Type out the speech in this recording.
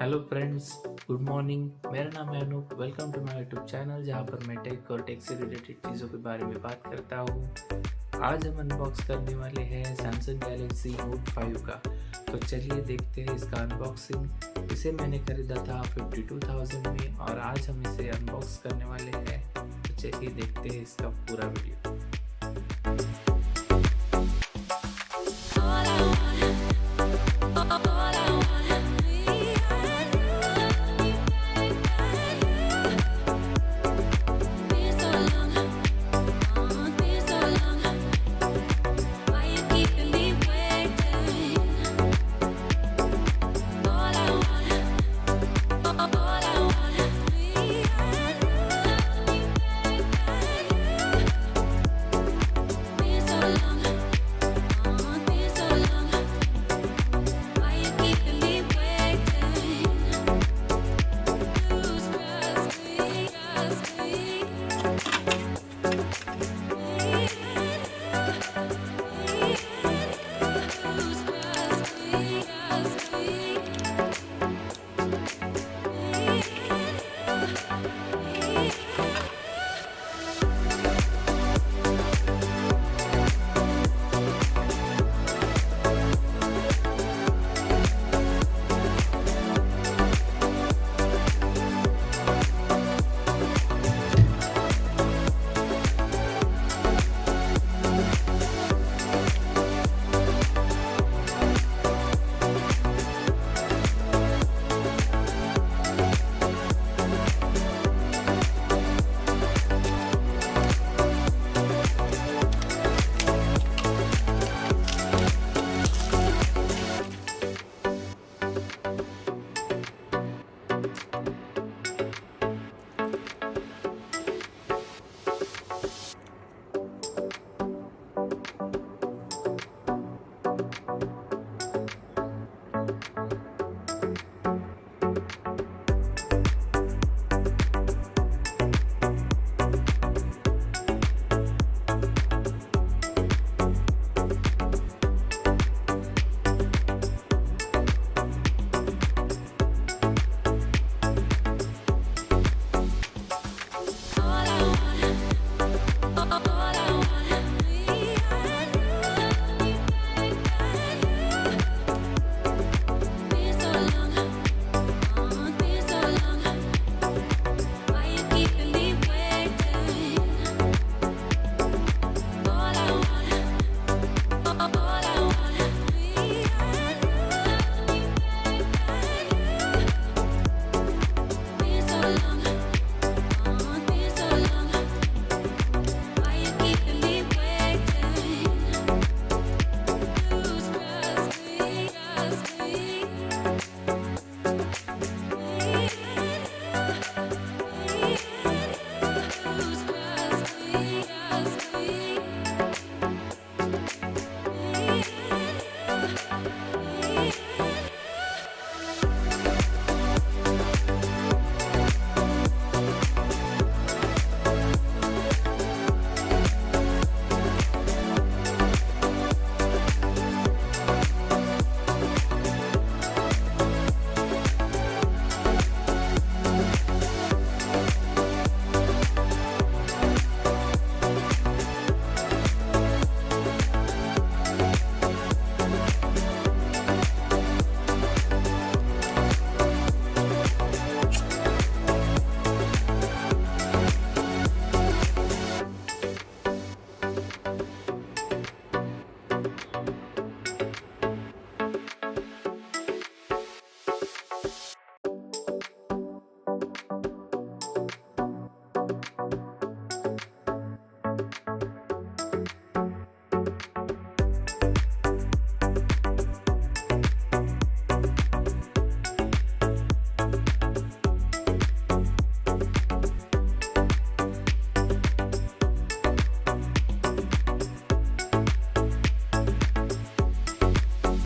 Hello friends, good morning. मेरा नाम है Anoop. Welcome to my YouTube channel जहां पर मैं टेक और टेक से रिलेटेड चीज़ों के बारे में बात करता हूं। आज हम अनबॉक्स करने वाले हैं सैमसंग गैलेक्सी नोट 5 का। तो चलिए देखते हैं इसका अनबॉक्सिंग। इसे मैंने खरीदा था 52,000 में और आज हम इसे अनबॉक्स करने वाले हैं। तो चलिए देखते हैं इसका पूरा वीडियो।